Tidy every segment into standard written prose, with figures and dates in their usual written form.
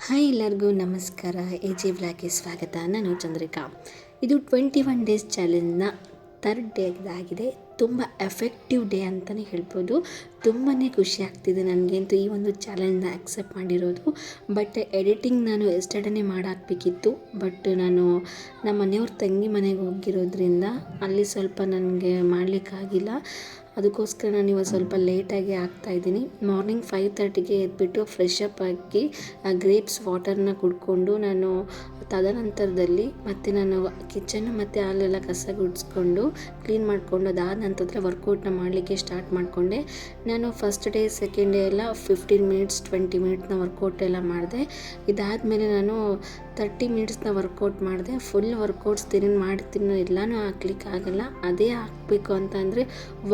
Hi ಎಲ್ಲರಿಗೂ ನಮಸ್ಕಾರ. A ವ್ಲಾಗ್ಗೆ ಸ್ವಾಗತ. ನಾನು ಚಂದ್ರಿಕಾ. ಇದು 21 ಡೇಸ್ ಚಾಲೆಂಜ್ನ ಥರ್ಡ್ ಡೇ ಆಗಿದೆ. ತುಂಬ ಎಫೆಕ್ಟಿವ್ ಡೇ ಅಂತಲೇ ಹೇಳ್ಬೋದು. ತುಂಬಾ ಖುಷಿ ಆಗ್ತಿದೆ ನನಗಂತೂ ಈ ಒಂದು ಚಾಲೆಂಜ್ನ ಆಕ್ಸೆಪ್ಟ್ ಮಾಡಿರೋದು. ಬಟ್ ಎಡಿಟಿಂಗ್ ನಾನು ಎಸ್ಟರ್ಡೇನೇ ಮಾಡಾಕಬೇಕಿತ್ತು. ಬಟ್ ನಾನು ನಮ್ಮ ಮನೆಯವ್ರ ತಂಗಿ ಮನೆಗೆ ಹೋಗಿರೋದ್ರಿಂದ ಅಲ್ಲಿ ಸ್ವಲ್ಪ ನನಗೆ ಮಾಡಲಿಕ್ಕಾಗಿಲ್ಲ. ಅದಕ್ಕೋಸ್ಕರ ನಾನು ಇವಾಗ ಸ್ವಲ್ಪ ಲೇಟಾಗಿ ಆಗ್ತಾಯಿದ್ದೀನಿ. ಮಾರ್ನಿಂಗ್ 5:30ಗೆ ಎದ್ಬಿಟ್ಟು ಫ್ರೆಶ್ ಅಪ್ ಆಗಿ ಗ್ರೇಪ್ಸ್ ವಾಟರ್ನ ಕುಡ್ಕೊಂಡು ನಾನು ತದನಂತರದಲ್ಲಿ ಮತ್ತು ನಾನು ಕಿಚನ್ ಮತ್ತು ಅಲ್ಲೆಲ್ಲ ಕಸ ಗುಡಿಸ್ಕೊಂಡು ಕ್ಲೀನ್ ಮಾಡಿಕೊಂಡು ಅದಾದ ನಂತರ ವರ್ಕೌಟ್ನ ಮಾಡಲಿಕ್ಕೆ ಸ್ಟಾರ್ಟ್ ಮಾಡಿಕೊಂಡೆ. ನಾನು ಫಸ್ಟ್ ಡೇ ಸೆಕೆಂಡ್ ಡೇ ಎಲ್ಲ 15 ಮಿನಿಟ್ಸ್ 20 ಮಿನಿಟ್ಸ್ನ ವರ್ಕೌಟ್ ಎಲ್ಲ ಮಾಡಿದೆ. ಇದಾದಮೇಲೆ ನಾನು 30 ಮಿನಿಟ್ಸ್ನ ವರ್ಕೌಟ್ ಮಾಡಿದೆ. ಫುಲ್ ವರ್ಕೌಟ್ಸ್ ಏನೇನು ಮಾಡ್ತೀನಿ ಎಲ್ಲನೂ ಹಾಕ್ಲಿಕ್ಕಾಗಲ್ಲ. ಅದೇ ಹಾಕಬೇಕು ಅಂತ ಅಂದರೆ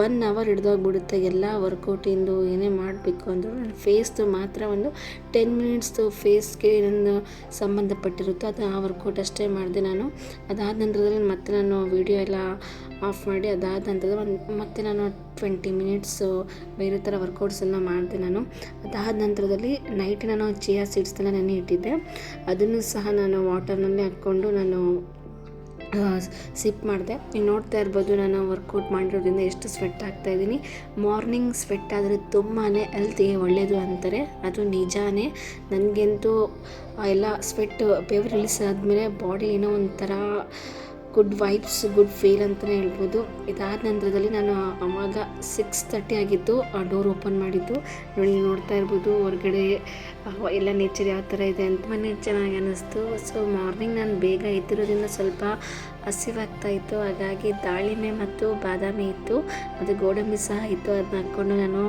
1 ಅವರ್ ಹಿಡ್ದೋಗ್ಬಿಡುತ್ತೆ ಎಲ್ಲ ವರ್ಕೌಟಿಂದು ಏನೇ ಮಾಡಬೇಕು ಅಂದರೂ. ನನ್ನ ಫೇಸ್ದು ಮಾತ್ರ ಒಂದು 10 ಮಿನಿಟ್ಸ್ದು ಫೇಸ್ಗೆ ನನ್ನ ಸಂಬಂಧಪಟ್ಟಿರುತ್ತೋ ಅದು ಆ ವರ್ಕೌಟ್ ಅಷ್ಟೇ ಮಾಡಿದೆ ನಾನು. ಅದಾದ ನಂತರದಲ್ಲಿ ಮತ್ತೆ ನಾನು ವಿಡಿಯೋ ಎಲ್ಲ ಆಫ್ ಮಾಡಿ ಅದಾದ ನಂತರದ ಮತ್ತೆ ನಾನು 20 ಮಿನಿಟ್ಸು ಬೇರೆ ಥರ ವರ್ಕೌಟ್ಸನ್ನು ಮಾಡಿದೆ ನಾನು. ಅದಾದ ನಂತರದಲ್ಲಿ ನೈಟ್ ನಾನು ಚಿಯಾ ಸೀಡ್ಸ್ನೆಲ್ಲ ನೆನೆ ಇಟ್ಟಿದ್ದೆ. ಅದನ್ನು ಸಹ ನಾನು ವಾಟರ್ನಲ್ಲಿ ಹಾಕ್ಕೊಂಡು ನಾನು ಸಿಪ್ ಮಾಡಿದೆ. ನೀವು ನೋಡ್ತಾ ಇರ್ಬೋದು ನಾನು ವರ್ಕೌಟ್ ಮಾಡಿರೋದ್ರಿಂದ ಎಷ್ಟು ಸ್ವೆಟ್ ಆಗ್ತಾಯಿದ್ದೀನಿ. ಮಾರ್ನಿಂಗ್ ಸ್ವೆಟ್ ಆದರೆ ತುಂಬಾ ಹೆಲ್ತಿಗೆ ಒಳ್ಳೆಯದು ಅಂತಾರೆ. ಅದು ನಿಜಾನೇ. ನನಗಂತೂ ಎಲ್ಲ ಸ್ವೆಟ್ ಬೆವರು ರಿಲೀಸ್ ಆದಮೇಲೆ ಬಾಡಿ ಏನೋ ಒಂಥರ ಗುಡ್ ವೈಬ್ಸ್ ಗುಡ್ ಫೀಲ್ ಅಂತಲೇ ಹೇಳ್ಬೋದು. ಇದಾದ ನಂತರದಲ್ಲಿ ನಾನು ಆವಾಗ 6:30 ಆಗಿತ್ತು ಡೋರ್ ಓಪನ್ ಮಾಡಿದ್ದು. ನೋಡಿ ನೋಡ್ತಾ ಇರ್ಬೋದು ಹೊರಗಡೆ ಎಲ್ಲ ನೇಚರ್ ಯಾವ ಥರ ಇದೆ ಅಂತ ಮನೆ ಚೆನ್ನಾಗಿ ಅನ್ನಿಸ್ತು. ಸೊ ಮಾರ್ನಿಂಗ್ ನಾನು ಬೇಗ ಎದ್ದಿರೋದ್ರಿಂದ ಸ್ವಲ್ಪ ಹಸಿವಾಗ್ತಾಯಿತ್ತು. ಹಾಗಾಗಿ ದಾಳಿಂಬೆ ಮತ್ತು ಬಾದಾಮಿ ಇತ್ತು ಮತ್ತು ಗೋಡಂಬಿ ಸಹ ಇತ್ತು. ಅದನ್ನ ಹಾಕ್ಕೊಂಡು ನಾನು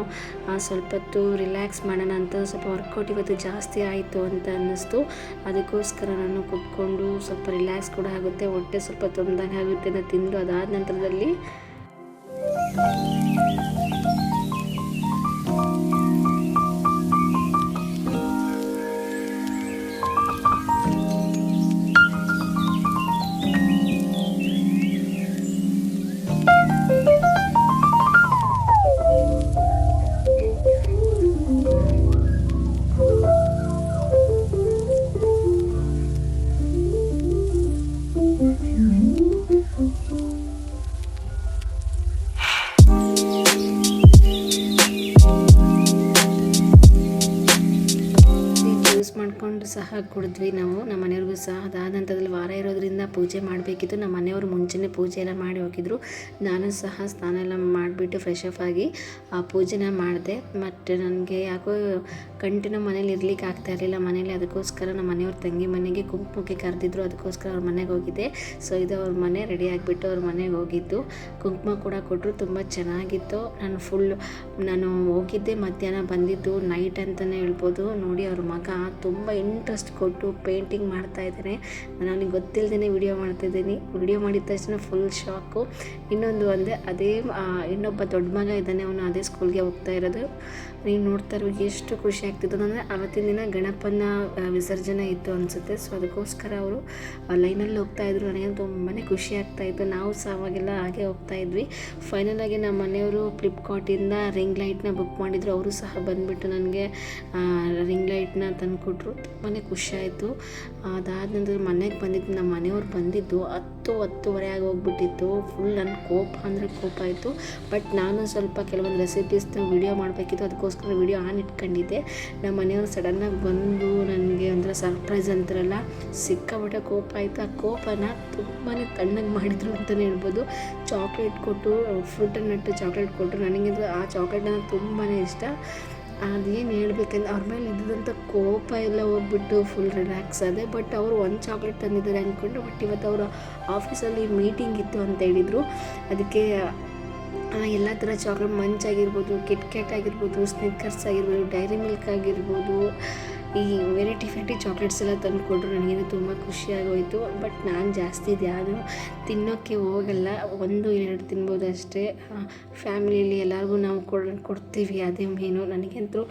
ಸ್ವಲ್ಪ ಹೊತ್ತು ರಿಲ್ಯಾಕ್ಸ್ ಮಾಡೋಣ ಅಂತ ಸ್ವಲ್ಪ ವರ್ಕೌಟ್ ಇವತ್ತು ಜಾಸ್ತಿ ಆಯಿತು ಅಂತ ಅನ್ನಿಸ್ತು. ಅದಕ್ಕೋಸ್ಕರ ನಾನು ಕೂತ್ಕೊಂಡು ಸ್ವಲ್ಪ ರಿಲ್ಯಾಕ್ಸ್ ಕೂಡ ಆಗುತ್ತೆ, ಹೊಟ್ಟೆ ಸ್ವಲ್ಪ ತುಂಬ್ದಂಗೆ ಆಗುತ್ತೆ ಅಂತ ತಿಂದು ಅದಾದ ನಂತರದಲ್ಲಿ ಮಾಡಿಕೊಂಡು ಸಹ ಕುಡಿದ್ವಿ ನಾವು. ನಮ್ಮ ಮನೆಯವ್ರಿಗೂ ಸಹ ಅದಾದ ನಂತರದಲ್ಲಿ ವಾರ ಇರೋದ್ರಿಂದ ಪೂಜೆ ಮಾಡಬೇಕಿತ್ತು. ನಮ್ಮ ಮನೆಯವರು ಮುಂಚೆನೇ ಪೂಜೆ ಎಲ್ಲ ಮಾಡಿ ಹೋಗಿದ್ರು. ನಾನು ಸಹ ಸ್ನಾನ ಎಲ್ಲ ಮಾಡಿಬಿಟ್ಟು ಫ್ರೆಶ್ ಅಪ್ ಆಗಿ ಆ ಪೂಜೆನ ಮಾಡಿದೆ. ಮತ್ತು ನನಗೆ ಯಾಕೋ ಕಂಟಿನ್ಯೂ ಮನೇಲಿ ಇರ್ಲಿಕ್ಕೆ ಆಗ್ತಾ ಇರಲಿಲ್ಲ ಮನೇಲಿ. ಅದಕ್ಕೋಸ್ಕರ ನಮ್ಮ ಮನೆಯವ್ರ ತಂಗಿ ಮನೆಗೆ ಕುಂಕುಮಕ್ಕೆ ಕರೆದಿದ್ರು. ಅದಕ್ಕೋಸ್ಕರ ಅವ್ರ ಮನೆಗೆ ಹೋಗಿದ್ದೆ. ಸೊ ಇದು ಅವ್ರ ಮನೆ. ರೆಡಿ ಆಗಿಬಿಟ್ಟು ಅವ್ರ ಮನೆಗೆ ಹೋಗಿದ್ದು. ಕುಂಕುಮ ಕೂಡ ಕೊಟ್ಟರು. ತುಂಬ ಚೆನ್ನಾಗಿತ್ತು. ನಾನು ಹೋಗಿದ್ದೆ ಮಧ್ಯಾಹ್ನ, ಬಂದಿದ್ದು ನೈಟ್ ಅಂತಲೇ ಹೇಳ್ಬೋದು. ನೋಡಿ ಅವ್ರ ಮಗ ತುಂಬ ಇಂಟ್ರೆಸ್ಟ್ ಕೊಟ್ಟು ಪೇಂಟಿಂಗ್ ಮಾಡ್ತಾಯಿದ್ದಾನೆ. ನಾನು ಅವನಿಗೆ ಗೊತ್ತಿಲ್ಲದೇ ವಿಡಿಯೋ ಮಾಡ್ತಾಯಿದ್ದೀನಿ. ವಿಡಿಯೋ ಮಾಡಿದ ತಕ್ಷಣ ಫುಲ್ ಶಾಕು. ಇನ್ನೊಂದು ಅಂದರೆ ಅದೇ ಇನ್ನೊಬ್ಬ ದೊಡ್ಡ ಮಗ ಇದ್ದಾನೆ, ಅವನು ಅದೇ ಸ್ಕೂಲ್ಗೆ ಹೋಗ್ತಾ ಇರೋದು. ನೀವು ನೋಡ್ತಾ ಇರೋ ಎಷ್ಟು ಖುಷಿ ಆಗ್ತಿತ್ತು ಅಂದರೆ ಅವತ್ತಿನ ದಿನ ಗಣಪನ ವಿಸರ್ಜನೆ ಇತ್ತು ಅನಿಸುತ್ತೆ. ಸೊ ಅದಕ್ಕೋಸ್ಕರ ಅವರು ಲೈನಲ್ಲಿ ಹೋಗ್ತಾಯಿದ್ರು. ನನಗೆ ತುಂಬಾ ಖುಷಿ ಆಗ್ತಾಯಿತ್ತು. ನಾವು ಸಹ ಅವಾಗೆಲ್ಲ ಹಾಗೆ ಹೋಗ್ತಾಯಿದ್ವಿ. ಫೈನಲಾಗಿ ನಮ್ಮ ಮನೆಯವರು ಫ್ಲಿಪ್ಕಾರ್ಟಿಂದ ರಿಂಗ್ ಲೈಟ್ನ ಬುಕ್ ಮಾಡಿದರು. ಅವರು ಸಹ ಬಂದುಬಿಟ್ಟು ನನಗೆ ರಿಂಗ್ ಲೈಟ್ನ ತಂದುಕೊಟ್ರು. ತುಂಬಾ ಖುಷಿ ಆಯಿತು. ಅದಾದ ನಂತರ ಮನೆಗೆ ಬಂದಿದ್ದು. ನಮ್ಮ ಮನೆಯವ್ರು ಬಂದಿದ್ದು 10-10:30 ಆಗಿ ಹೋಗ್ಬಿಟ್ಟಿತ್ತು. ಫುಲ್ ನನ್ನ ಕೋಪ ಅಂದರೆ ಕೋಪ ಆಯಿತು. ಬಟ್ ನಾನು ಸ್ವಲ್ಪ ಕೆಲವೊಂದು ರೆಸಿಪೀಸ್ನ ವಿಡಿಯೋ ಮಾಡಬೇಕಿತ್ತು. ಅದಕ್ಕೋಸ್ಕರ ವಿಡಿಯೋ ಆನ್ ಇಟ್ಕೊಂಡಿದ್ದೆ. ನಮ್ಮ ಮನೆಯವರು ಸಡನ್ನಾಗಿ ಬಂದು ನನಗೆ ಒಂಥರ ಸರ್ಪ್ರೈಸ್ ಅಂತಾರಲ್ಲ, ಸಿಕ್ಕಾಬಿಟ್ಟೆ ಕೋಪ ಆಯಿತು. ಆ ಕೋಪನ ತುಂಬಾ ತಣ್ಣಗೆ ಮಾಡಿದರು ಅಂತಲೇ ಹೇಳ್ಬೋದು. ಚಾಕ್ಲೇಟ್ ಕೊಟ್ಟು, ಫ್ರೂಟ್ ಆ್ಯಂಡ್ ನಟ್ ಚಾಕ್ಲೇಟ್ ಕೊಟ್ಟರು. ನನಗೆ ಆ ಚಾಕ್ಲೇಟ್ ನನಗೆ ತುಂಬಾ ಇಷ್ಟ. ಅದೇನು ಹೇಳ್ಬೇಕಂದ್ರೆ ಅವ್ರ ಮೇಲೆ ಇದ್ದಂಥ ಕೋಪ ಎಲ್ಲ ಹೋಗ್ಬಿಟ್ಟು ಫುಲ್ ರಿಲ್ಯಾಕ್ಸ್ ಆದೆ. ಬಟ್ ಅವರು ಒಂದು ಚಾಕ್ಲೇಟ್ ತಂದಿದ್ದಾರೆ ಅಂದ್ಕೊಂಡು. ಬಟ್ ಇವತ್ತು ಅವರು ಆಫೀಸಲ್ಲಿ ಮೀಟಿಂಗ್ ಇತ್ತು ಅಂತ ಹೇಳಿದರು. ಅದಕ್ಕೆ ಎಲ್ಲ ಥರ ಚಾಕ್ಲೇಟ್ ಮಂಚ್ ಆಗಿರ್ಬೋದು, ಕಿಟ್ಕ್ಯಾಟ್ ಆಗಿರ್ಬೋದು, ಸ್ನಿಕ್ಕರ್ಸ್ ಆಗಿರ್ಬೋದು, ಡೈರಿ ಮಿಲ್ಕ್ ಆಗಿರ್ಬೋದು, ಈ ವೆರೈಟಿ ಚಾಕ್ಲೇಟ್ಸ್ ಎಲ್ಲ ತಂದು ಕೊಟ್ಟರು. ನನಗೇನು ತುಂಬ ಖುಷಿಯಾಗೋಯಿತು. ಬಟ್ ನಾನು ಜಾಸ್ತಿ ಇದು ಯಾವುದು ತಿನ್ನೋಕ್ಕೆ ಹೋಗಲ್ಲ. 1-2 ತಿನ್ಬೋದು ಅಷ್ಟೇ. ಫ್ಯಾಮಿಲಿಯಲ್ಲಿ ಎಲ್ಲರಿಗೂ ನಾವು ಕೊಡ್ತೀವಿ, ಅದೇ ಮೇನು. ನನಗಂತೂ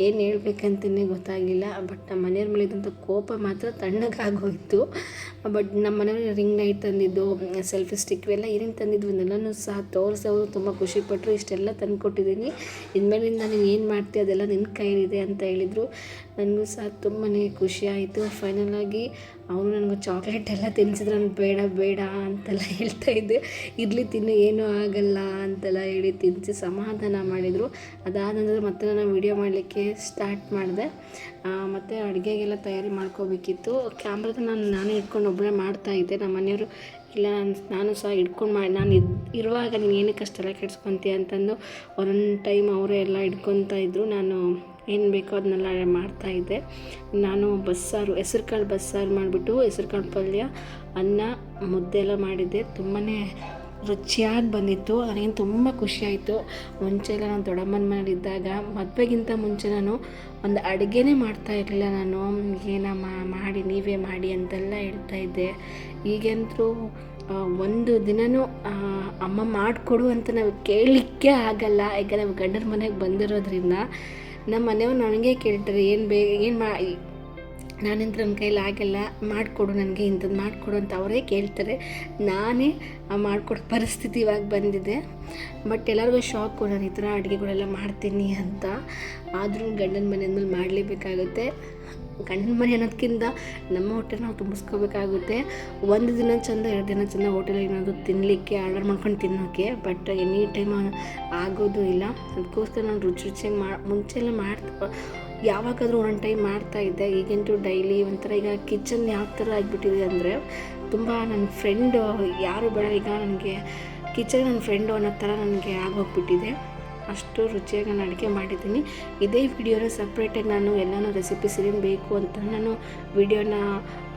ಏನು ಹೇಳ್ಬೇಕಂತಲೇ ಗೊತ್ತಾಗಲಿಲ್ಲ. ಬಟ್ ನಮ್ಮ ಮನೆಯವ್ರ ಮೇಲೆ ಇದ್ದಂಥ ಕೋಪ ಮಾತ್ರ ತಣ್ಣಗಾಗೋಯಿತು. ಬಟ್ ನಮ್ಮ ಮನೆಯವ್ರು ರಿಂಗ್ ಲೈಟ್ ತಂದಿದ್ದು, ಸೆಲ್ಫಿ ಸ್ಟಿಕ್ ಇವೆಲ್ಲ ಏನೇನು ತಂದಿದ್ವು ಎಲ್ಲನೂ ಸಹ ತೋರಿಸಿ ಅವರು ತುಂಬ ಖುಷಿಪಟ್ಟರು. ಇಷ್ಟೆಲ್ಲ ತಂದು ಕೊಟ್ಟಿದ್ದೀನಿ, ಇನ್ಮೇಲಿಂದ ನೀನು ಏನು ಮಾಡ್ತೀಯ ಅದೆಲ್ಲ ನಿನ್ನ ಕೈಲಿದೆ ಅಂತ ಹೇಳಿದರು. ನನಗೂ ಸಹ ತುಂಬಾ ಖುಷಿ ಆಯಿತು. ಫೈನಲಾಗಿ ಅವನು ನನಗೆ ಚಾಕ್ಲೇಟ್ ಎಲ್ಲ ತಿನ್ನಿಸಿದ್ರೆ ನಾನು ಬೇಡ ಬೇಡ ಅಂತೆಲ್ಲ ಹೇಳ್ತಾಯಿದ್ದೆ. ಇರಲಿ ತಿನ್ನು ಏನೂ ಆಗಲ್ಲ ಅಂತೆಲ್ಲ ಹೇಳಿ ತಿನ್ನಿಸಿ ಸಮಾಧಾನ ಮಾಡಿದರು. ಅದಾದ ನಂತರ ಮತ್ತೆ ನಾನು ವೀಡಿಯೋ ಮಾಡಲಿಕ್ಕೆ ಸ್ಟಾರ್ಟ್ ಮಾಡಿದೆ. ಮತ್ತು ಅಡುಗೆಗೆಲ್ಲ ತಯಾರಿ ಮಾಡ್ಕೋಬೇಕಿತ್ತು. ಕ್ಯಾಮ್ರಾದ ನಾನೇ ಇಟ್ಕೊಂಡು ಒಬ್ಬಳೇ ಮಾಡ್ತಾಯಿದ್ದೆ. ನಮ್ಮ ಮನೆಯವರು ಇಲ್ಲ ನಾನು ಸಹ ಹಿಡ್ಕೊಂಡು ನಾನು ಇರುವಾಗ ನೀನು ಏನಕ್ಕೆ ಅಷ್ಟೆಲ್ಲ ಕೆಡ್ಸ್ಕೊತೀಯ ಅಂತಂದು ಒಂದೊಂದು ಟೈಮ್ ಅವರೇ ಎಲ್ಲ ಹಿಡ್ಕೊತಾ ಇದ್ದರು. ನಾನು ಏನು ಬೇಕೋ ಅದನ್ನೆಲ್ಲ ಮಾಡ್ತಾಯಿದ್ದೆ. ನಾನು ಬಸ್ಸಾರು, ಹೆಸ್ರು ಕಾಳು ಬಸ್ಸಾರು ಮಾಡಿಬಿಟ್ಟು ಹೆಸ್ರು ಕಾಳು ಪಲ್ಯ, ಅನ್ನ, ಮುದ್ದೆ ಎಲ್ಲ ಮಾಡಿದ್ದೆ. ತುಂಬಾ ರುಚಿಯಾಗಿ ಬಂದಿತ್ತು. ನನಗೇನು ತುಂಬ ಖುಷಿಯಾಯಿತು. ಮುಂಚೆ ಎಲ್ಲ ನಾನು ದೊಡ್ಡಮ್ಮನ ಮನೇಲಿದ್ದಾಗ ಮದುವೆಗಿಂತ ಮುಂಚೆ ನಾನು ಒಂದು ಅಡುಗೆನೇ ಮಾಡ್ತಾಯಿರಲಿಲ್ಲ. ನಾನು ಏನಮ್ಮ ಮಾಡಿ ನೀವೇ ಮಾಡಿ ಅಂತೆಲ್ಲ ಹೇಳ್ತಾಯಿದ್ದೆ. ಈಗಂತೂ ಒಂದು ದಿನವೂ ಅಮ್ಮ ಮಾಡಿಕೊಡು ಅಂತ ನಾವು ಕೇಳಲಿಕ್ಕೆ ಆಗಲ್ಲ. ಈಗ ನಾವು ಗಂಡನ ಮನೆಗೆ ಬಂದಿರೋದ್ರಿಂದ ನಮ್ಮ ಮನೆಯವ್ರು ನನಗೆ ಕೇಳ್ತಾರೆ ನಾನಂತೂ ನನ್ನ ಕೈಲಿ ಆಗಲ್ಲ, ಮಾಡಿಕೊಡು ನನಗೆ ಇಂಥದ್ದು ಮಾಡಿಕೊಡು ಅಂತ ಅವರೇ ಕೇಳ್ತಾರೆ. ನಾನೇ ಮಾಡಿಕೊಡೋ ಪರಿಸ್ಥಿತಿ ಇವಾಗ ಬಂದಿದೆ. ಬಟ್ ಎಲ್ಲರಿಗೂ ಶಾಕು ನಾನು ಈ ಥರ ಅಡುಗೆಗಳೆಲ್ಲ ಮಾಡ್ತೀನಿ ಅಂತ. ಆದರೂ ಗಂಡನ ಮನೆ ಅಂದಮೇಲೆ ಮಾಡಲೇಬೇಕಾಗುತ್ತೆ. ಗಂಡನ ಮನೆ ಅನ್ನೋದಕ್ಕಿಂತ ನಮ್ಮ ಹೊಟ್ಟೆ ನಾವು ತುಂಬಿಸ್ಕೋಬೇಕಾಗುತ್ತೆ. ಒಂದು ದಿನ ಚಂದ, 2 ದಿನ ಚಂದ ಹೋಟೆಲಿಗೆ ಏನಾದರೂ ತಿನ್ನಲಿಕ್ಕೆ ಆರ್ಡರ್ ಮಾಡ್ಕೊಂಡು ತಿನ್ನೋಕ್ಕೆ. ಬಟ್ ಎನಿ ಟೈಮ್ ಆಗೋದು ಇಲ್ಲ. ಅದಕ್ಕೋಸ್ಕರ ನಾನು ರುಚಿಯಾಗಿ ಮುಂಚೆಲ್ಲ ಯಾವಾಗಾದರೂ ಒಂದೊಂದು ಟೈಮ್ ಮಾಡ್ತಾಯಿದ್ದೆ. ಈಗಂತೂ ಡೈಲಿ ಒಂಥರ ಈಗ ಕಿಚನ್ ಯಾವ ಥರ ಆಗಿಬಿಟ್ಟಿದೆ ಅಂದರೆ ತುಂಬ ನನ್ನ ಫ್ರೆಂಡು ಯಾರು ಬೇಡ, ಈಗ ನನಗೆ ಕಿಚನ್ ನನ್ನ ಫ್ರೆಂಡು ಅನ್ನೋ ಥರ ನನಗೆ ಆಗೋಗ್ಬಿಟ್ಟಿದೆ. ಅಷ್ಟು ರುಚಿಯಾಗಿ ನಾನು ಅಡುಗೆ ಮಾಡಿದ್ದೀನಿ. ಇದೇ ವಿಡಿಯೋನ ಸಪ್ರೇಟಾಗಿ ನಾನು ಎಲ್ಲನೂ ರೆಸಿಪೀಸ್ ಏನೇನು ಬೇಕು ಅಂತ ನಾನು ವಿಡಿಯೋನ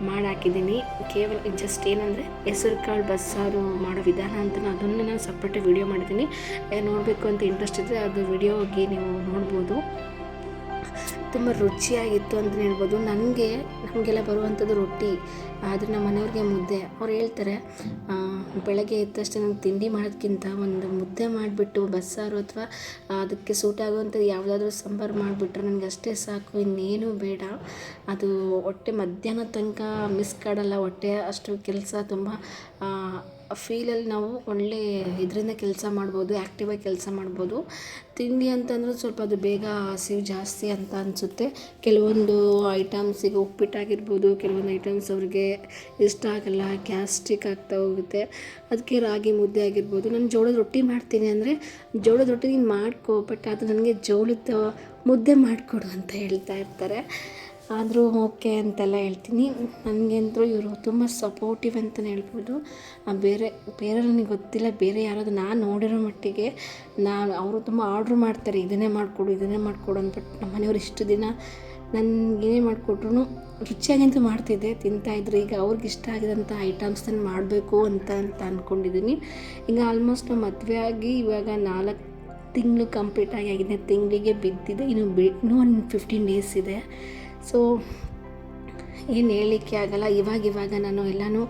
ಮಾಡಾಕಿದ್ದೀನಿ. ಕೇವಲ ಜಸ್ಟ್ ಏನಂದರೆ ಹೆಸರು ಕಾಳು ಬಸ್ಸಾರು ಮಾಡೋ ವಿಧಾನ ಅಂತ ಅದನ್ನು ನಾನು ಸಪ್ರೇಟಾಗಿ ವಿಡಿಯೋ ಮಾಡಿದ್ದೀನಿ. ನೋಡಬೇಕು ಅಂತ ಇಂಟ್ರೆಸ್ಟ್ ಇದ್ದರೆ ಅದು ವಿಡಿಯೋ ಹೋಗಿ ನೀವು ನೋಡ್ಬೋದು. ತುಂಬ ರುಚಿಯಾಗಿತ್ತು ಅಂತಲೇ ಹೇಳ್ಬೋದು. ನಮಗೆಲ್ಲ ಬರುವಂಥದ್ದು ರೊಟ್ಟಿ, ಆದರೆ ನಮ್ಮ ಮನೆಯವ್ರಿಗೆ ಮುದ್ದೆ. ಅವ್ರು ಹೇಳ್ತಾರೆ ಬೆಳಗ್ಗೆ ಎದ್ದ ತಕ್ಷಣ ನಂಗೆ ತಿಂಡಿ ಮಾಡೋದಕ್ಕಿಂತ ಒಂದು ಮುದ್ದೆ ಮಾಡಿಬಿಟ್ಟು ಬಸ್ಸಾರು ಅಥವಾ ಅದಕ್ಕೆ ಸೂಟ್ ಆಗುವಂಥದ್ದು ಯಾವುದಾದ್ರೂ ಸಾಂಬಾರು ಮಾಡಿಬಿಟ್ರೆ ನನಗೆ ಅಷ್ಟೇ ಸಾಕು, ಇನ್ನೇನು ಬೇಡ. ಅದು ಹೊಟ್ಟೆ ಮಧ್ಯಾಹ್ನ ತನಕ ಮಿಸ್ ಕಾಡಲ್ಲ. ಹೊಟ್ಟೆ ಅಷ್ಟು ಕೆಲಸ ತುಂಬ ಫೀಲಲ್ಲಿ ನಾವು ಒಳ್ಳೆ ಇದರಿಂದ ಕೆಲಸ ಮಾಡ್ಬೋದು, ಆ್ಯಕ್ಟಿವಾಗಿ ಕೆಲಸ ಮಾಡ್ಬೋದು. ತಿಂಡಿ ಅಂತಂದ್ರೆ ಸ್ವಲ್ಪ ಅದು ಬೇಗ ಹಸಿವು ಜಾಸ್ತಿ ಅಂತ ಅನಿಸುತ್ತೆ. ಕೆಲವೊಂದು ಐಟಮ್ಸಿಗೆ ಉಪ್ಪಿಟ್ಟಾಗಿರ್ಬೋದು, ಕೆಲವೊಂದು ಐಟಮ್ಸ್ ಅವ್ರಿಗೆ ಇಷ್ಟ ಆಗಲ್ಲ, ಗ್ಯಾಸ್ಟ್ರಿಕ್ ಆಗ್ತಾ ಹೋಗುತ್ತೆ. ಅದಕ್ಕೆ ರಾಗಿ ಮುದ್ದೆ ಆಗಿರ್ಬೋದು. ನಾನು ಜೋಳದ ರೊಟ್ಟಿ ಮಾಡ್ತೀನಿ ಅಂದರೆ ಜೋಳದ ರೊಟ್ಟಿ ನೀನು ಮಾಡ್ಕೊ, ಬಟ್ ಅದು ನನಗೆ ಜೋಳದ ಮುದ್ದೆ ಮಾಡಿಕೊಡು ಅಂತ ಹೇಳ್ತಾ ಇರ್ತಾರೆ. ಆದರೂ ಓಕೆ ಅಂತೆಲ್ಲ ಹೇಳ್ತೀನಿ. ನನಗಂತೂ ಇವರು ತುಂಬ ಸಪೋರ್ಟಿವ್ ಅಂತಲೇ ಹೇಳ್ಬೋದು. ಬೇರೆ ನನಗೆ ಗೊತ್ತಿಲ್ಲ, ಬೇರೆ ಯಾರಾದರೂ ನಾನು ನೋಡಿರೋ ಮಟ್ಟಿಗೆ ಅವರು ತುಂಬ ಆರ್ಡ್ರ್ ಮಾಡ್ತಾರೆ, ಇದನ್ನೇ ಮಾಡಿಕೊಡು ಅಂತ. ಬಟ್ ನಮ್ಮ ಮನೆಯವ್ರು ಇಷ್ಟು ದಿನ ನನಗೇನೇ ಮಾಡಿಕೊಟ್ರು ರುಚಿಯಾಗಂತೂ ಮಾಡ್ತಿದ್ದೆ, ತಿಂತಾಯಿದ್ರು. ಈಗ ಅವ್ರಿಗೆ ಇಷ್ಟ ಆಗಿರೋಂಥ ಐಟಮ್ಸನ್ನು ಮಾಡಬೇಕು ಅಂತ ಅಂದ್ಕೊಂಡಿದ್ದೀನಿ. ಈಗ ಆಲ್ಮೋಸ್ಟ್ ಮದುವೆ ಆಗಿ ಇವಾಗ 4 ತಿಂಗಳು ಕಂಪ್ಲೀಟಾಗಿ ಆಗಿದೆ. ತಿಂಗಳಿಗೆ ಬಿದ್ದಿದೆ. ಇನ್ನೂ ಒಂದು 15 ಡೇಸ್ ಇದೆ. ಸೊ ಏನು ಹೇಳಲಿಕ್ಕೆ ಆಗಲ್ಲ. ಇವಾಗ ನಾನು ಎಲ್ಲನೂ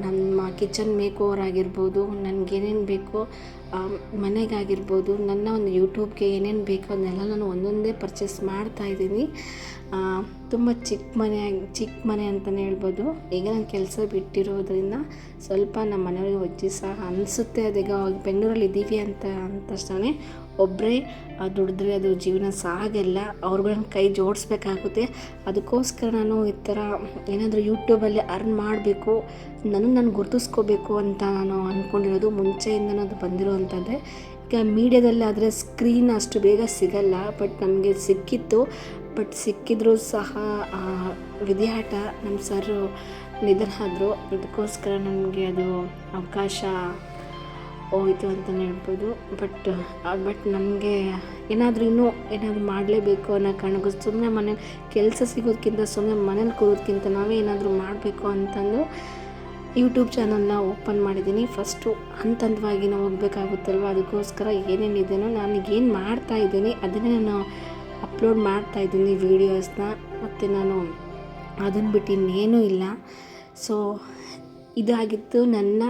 ನಮ್ಮ ಕಿಚನ್ ಮೇಕ್ ಓವರ್ ಆಗಿರ್ಬೋದು, ನನಗೇನೇನು ಬೇಕೋ ಮನೆಗಾಗಿರ್ಬೋದು, ನನ್ನ ಒಂದು ಯೂಟ್ಯೂಬ್ಗೆ ಏನೇನು ಬೇಕೋ ಅದನ್ನೆಲ್ಲ ನಾನು ಒಂದೊಂದೇ ಪರ್ಚೇಸ್ ಮಾಡ್ತಾಯಿದ್ದೀನಿ. ತುಂಬ ಚಿಕ್ಕ ಮನೆ ಅಂತಲೇ ಹೇಳ್ಬೋದು. ಈಗ ನಾನು ಕೆಲಸ ಬಿಟ್ಟಿರೋದ್ರಿಂದ ಸ್ವಲ್ಪ ನಮ್ಮ ಮನೆಯವ್ರಿಗೆ ಒಜ್ಜಿ ಸಹ ಅನಿಸುತ್ತೆ. ಅದೀಗ ಬೆಂಗಳೂರಲ್ಲಿ ಇದ್ದೀವಿ ಅಂತ ಅಂದ ತಕ್ಷಣ ಒಬ್ಬರೇ ದುಡಿದ್ರೆ ಅದು ಜೀವನ ಸಾಗಲ್ಲ, ಅವ್ರುಗಳನ್ನ ಕೈ ಜೋಡಿಸ್ಬೇಕಾಗುತ್ತೆ. ಅದಕ್ಕೋಸ್ಕರ ನಾನು ಈ ಥರ ಏನಾದರೂ ಯೂಟ್ಯೂಬಲ್ಲಿ ಅರ್ನ್ ಮಾಡಬೇಕು, ನಾನು ಗುರುತಿಸ್ಕೋಬೇಕು ಅಂತ ನಾನು ಅಂದ್ಕೊಂಡಿರೋದು. ಮುಂಚೆಯಿಂದನೂ ಅದು ಬಂದಿರೋವಂಥದ್ದೇ. ಈಗ ಮೀಡಿಯಾದಲ್ಲಾದರೆ ಸ್ಕ್ರೀನ್ ಅಷ್ಟು ಬೇಗ ಸಿಗಲ್ಲ, ಬಟ್ ನಮಗೆ ಸಿಕ್ಕಿತ್ತು. ಬಟ್ ಸಿಕ್ಕಿದ್ರೂ ಸಹ ವಿಧಿಯಾಟ, ನಮ್ಮ ಸರ್ ನಿಧನ ಆದರು. ಅದಕ್ಕೋಸ್ಕರ ನನಗೆ ಅದು ಅವಕಾಶ ಹೋಯಿತು ಅಂತಲೇ ಹೇಳ್ಬೋದು. ಬಟ್ ನನಗೆ ಏನಾದರೂ ಮಾಡಲೇಬೇಕು ಅನ್ನೋ ಕಾರಣಕ್ಕೂ ಸುಮ್ಮನೆ ಮನೇಲಿ ಕೆಲಸ ಸಿಗೋದಕ್ಕಿಂತ ಸುಮ್ಮನೆ ಮನೇಲಿ ಕೂರೋದಕ್ಕಿಂತ ನಾವೇ ಏನಾದರೂ ಮಾಡಬೇಕು ಅಂತಂದು ಯೂಟ್ಯೂಬ್ ಚಾನಲ್ನ ಓಪನ್ ಮಾಡಿದ್ದೀನಿ. ಫಸ್ಟು ಹಂತವಾಗಿ ನಾವು ಹೋಗಬೇಕಾಗುತ್ತಲ್ವ, ಅದಕ್ಕೋಸ್ಕರ ಏನೇನಿದೆಯೋ ನಾನು ಏನು ಮಾಡ್ತಾಯಿದ್ದೀನಿ ಅದನ್ನೇ ನಾನು ಅಪ್ಲೋಡ್ ಮಾಡ್ತಾಯಿದ್ದೀನಿ ವೀಡಿಯೋಸ್ನ. ಮತ್ತು ನಾನು ಅದನ್ನು ಬಿಟ್ಟು ಇನ್ನೇನೂ ಇಲ್ಲ. ಸೊ ಇದಾಗಿತ್ತು ನನ್ನ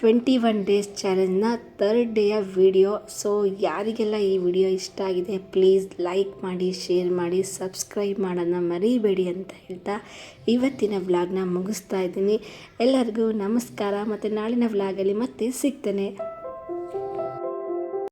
21 ಡೇಸ್ ಚಾಲೆಂಜ್ನ 3rd ಡೇಯ ವಿಡಿಯೋ. ಸೊ ಯಾರಿಗೆಲ್ಲ ಈ ವಿಡಿಯೋ ಇಷ್ಟ ಆಗಿದೆ ಪ್ಲೀಸ್ ಲೈಕ್ ಮಾಡಿ, ಶೇರ್ ಮಾಡಿ, ಸಬ್ಸ್ಕ್ರೈಬ್ ಮಾಡೋದನ್ನ ಮರಿಬೇಡಿ ಅಂತ ಹೇಳ್ತಾ ಇವತ್ತಿನ ವ್ಲಾಗ್ನ ಮುಗಿಸ್ತಾ ಇದ್ದೀನಿ. ಎಲ್ಲರಿಗೂ ನಮಸ್ಕಾರ. ಮತ್ತು ನಾಳಿನ ವ್ಲಾಗಲ್ಲಿ ಮತ್ತೆ ಸಿಗ್ತೇನೆ.